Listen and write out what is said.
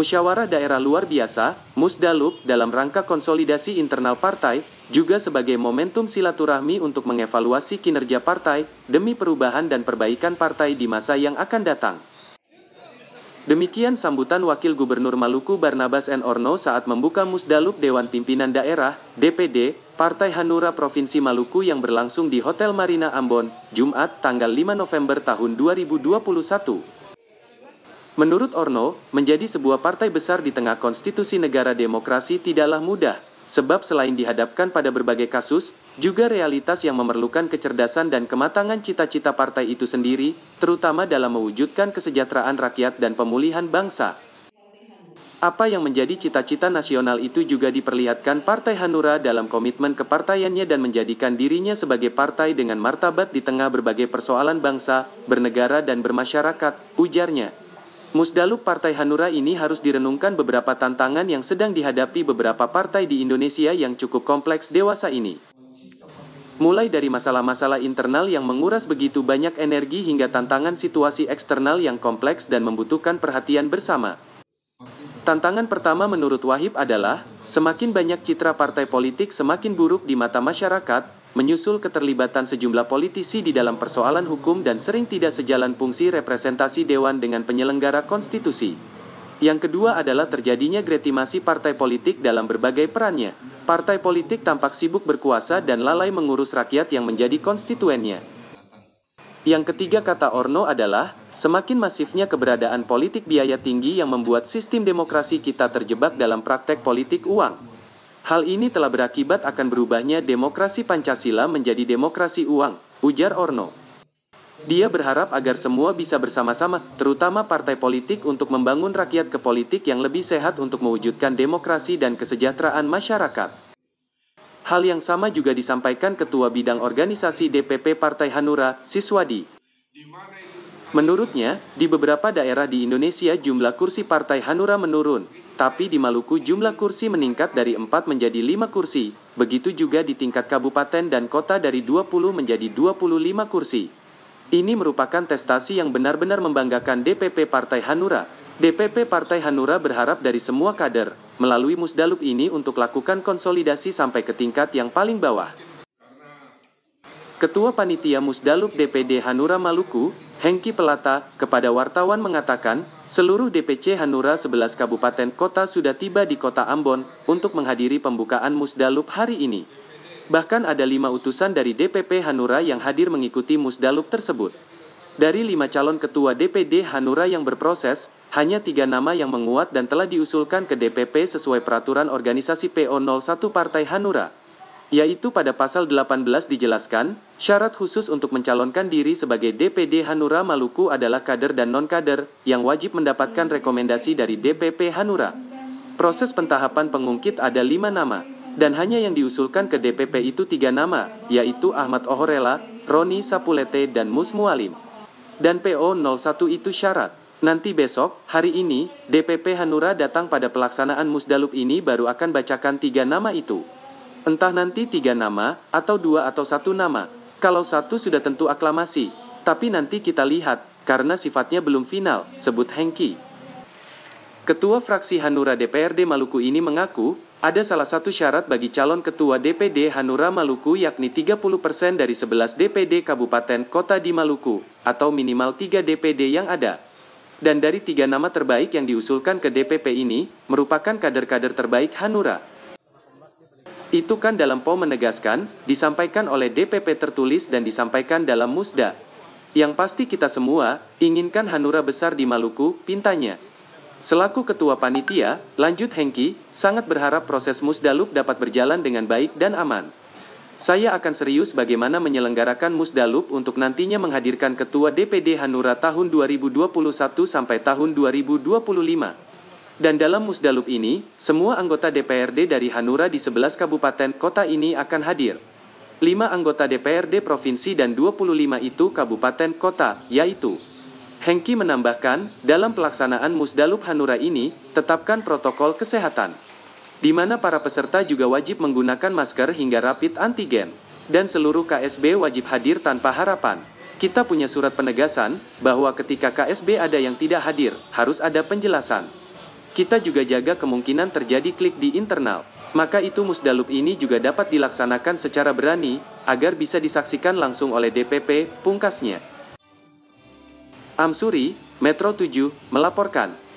Musyawarah daerah luar biasa, Musdalup, dalam rangka konsolidasi internal partai, juga sebagai momentum silaturahmi untuk mengevaluasi kinerja partai, demi perubahan dan perbaikan partai di masa yang akan datang. Demikian sambutan Wakil Gubernur Maluku Barnabas N. Orno saat membuka Musdalup Dewan Pimpinan Daerah, DPD, Partai Hanura Provinsi Maluku yang berlangsung di Hotel Marina Ambon, Jumat, tanggal 5 November tahun 2021. Menurut Orno, menjadi sebuah partai besar di tengah konstitusi negara demokrasi tidaklah mudah, sebab selain dihadapkan pada berbagai kasus, juga realitas yang memerlukan kecerdasan dan kematangan cita-cita partai itu sendiri, terutama dalam mewujudkan kesejahteraan rakyat dan pemulihan bangsa. Apa yang menjadi cita-cita nasional itu juga diperlihatkan Partai Hanura dalam komitmen kepartaiannya dan menjadikan dirinya sebagai partai dengan martabat di tengah berbagai persoalan bangsa, bernegara dan bermasyarakat, ujarnya. Musdalup Partai Hanura ini harus direnungkan beberapa tantangan yang sedang dihadapi beberapa partai di Indonesia yang cukup kompleks dewasa ini. Mulai dari masalah-masalah internal yang menguras begitu banyak energi hingga tantangan situasi eksternal yang kompleks dan membutuhkan perhatian bersama. Tantangan pertama menurut Wahib adalah, semakin banyak citra partai politik semakin buruk di mata masyarakat, menyusul keterlibatan sejumlah politisi di dalam persoalan hukum dan sering tidak sejalan fungsi representasi dewan dengan penyelenggara konstitusi. Yang kedua adalah terjadinya gretimasi partai politik dalam berbagai perannya. Partai politik tampak sibuk berkuasa dan lalai mengurus rakyat yang menjadi konstituennya. Yang ketiga kata Orno adalah, semakin masifnya keberadaan politik biaya tinggi yang membuat sistem demokrasi kita terjebak dalam praktek politik uang. Hal ini telah berakibat akan berubahnya demokrasi Pancasila menjadi demokrasi uang, ujar Orno. Dia berharap agar semua bisa bersama-sama, terutama partai politik untuk membangun rakyat ke politik yang lebih sehat untuk mewujudkan demokrasi dan kesejahteraan masyarakat. Hal yang sama juga disampaikan Ketua Bidang Organisasi DPP Partai Hanura, Siswadi. Menurutnya, di beberapa daerah di Indonesia jumlah kursi Partai Hanura menurun, tapi di Maluku jumlah kursi meningkat dari 4 menjadi 5 kursi, begitu juga di tingkat kabupaten dan kota dari 20 menjadi 25 kursi. Ini merupakan prestasi yang benar-benar membanggakan DPP Partai Hanura. DPP Partai Hanura berharap dari semua kader, melalui Musdalup ini untuk lakukan konsolidasi sampai ke tingkat yang paling bawah. Ketua Panitia Musdalup DPD Hanura Maluku, Hengki Pelata, kepada wartawan mengatakan, seluruh DPC Hanura 11 kabupaten kota sudah tiba di kota Ambon untuk menghadiri pembukaan Musdalup hari ini. Bahkan ada 5 utusan dari DPP Hanura yang hadir mengikuti Musdalup tersebut. Dari 5 calon ketua DPD Hanura yang berproses, hanya 3 nama yang menguat dan telah diusulkan ke DPP sesuai peraturan organisasi PO01 Partai Hanura. Yaitu pada pasal 18 dijelaskan, syarat khusus untuk mencalonkan diri sebagai DPD Hanura Maluku adalah kader dan non-kader, yang wajib mendapatkan rekomendasi dari DPP Hanura. Proses pentahapan pengungkit ada 5 nama, dan hanya yang diusulkan ke DPP itu 3 nama, yaitu Ahmad Ohorela, Roni Sapulete dan Mus Mualim. Dan PO01 itu syarat. Nanti besok, hari ini, DPP Hanura datang pada pelaksanaan Musdalup ini baru akan bacakan 3 nama itu. Entah nanti 3 nama, atau 2 atau 1 nama. Kalau 1 sudah tentu aklamasi. Tapi nanti kita lihat, karena sifatnya belum final, sebut Hengki. Ketua fraksi Hanura DPRD Maluku ini mengaku, ada salah satu syarat bagi calon ketua DPD Hanura Maluku yakni 30% dari 11 DPD Kabupaten Kota di Maluku, atau minimal 3 DPD yang ada. Dan dari 3 nama terbaik yang diusulkan ke DPP ini, merupakan kader-kader terbaik Hanura. Itu kan dalam PO menegaskan, disampaikan oleh DPP tertulis dan disampaikan dalam Musda. Yang pasti kita semua, inginkan Hanura besar di Maluku, pintanya. Selaku Ketua Panitia, lanjut Hengki, sangat berharap proses Musdalup dapat berjalan dengan baik dan aman. Saya akan serius bagaimana menyelenggarakan Musdalup untuk nantinya menghadirkan Ketua DPD Hanura tahun 2021 sampai tahun 2025. Dan dalam Musdalup ini, semua anggota DPRD dari Hanura di 11 kabupaten kota ini akan hadir. 5 anggota DPRD provinsi dan 25 itu kabupaten kota, yaitu. Hengki menambahkan, dalam pelaksanaan Musdalup Hanura ini, tetapkan protokol kesehatan. Di mana para peserta juga wajib menggunakan masker hingga rapid antigen. Dan seluruh KSB wajib hadir tanpa harapan. Kita punya surat penegasan, bahwa ketika KSB ada yang tidak hadir, harus ada penjelasan. Kita juga jaga kemungkinan terjadi klik di internal. Maka itu Musdalub ini juga dapat dilaksanakan secara berani, agar bisa disaksikan langsung oleh DPP, pungkasnya. Amsuri, Metro 7, melaporkan.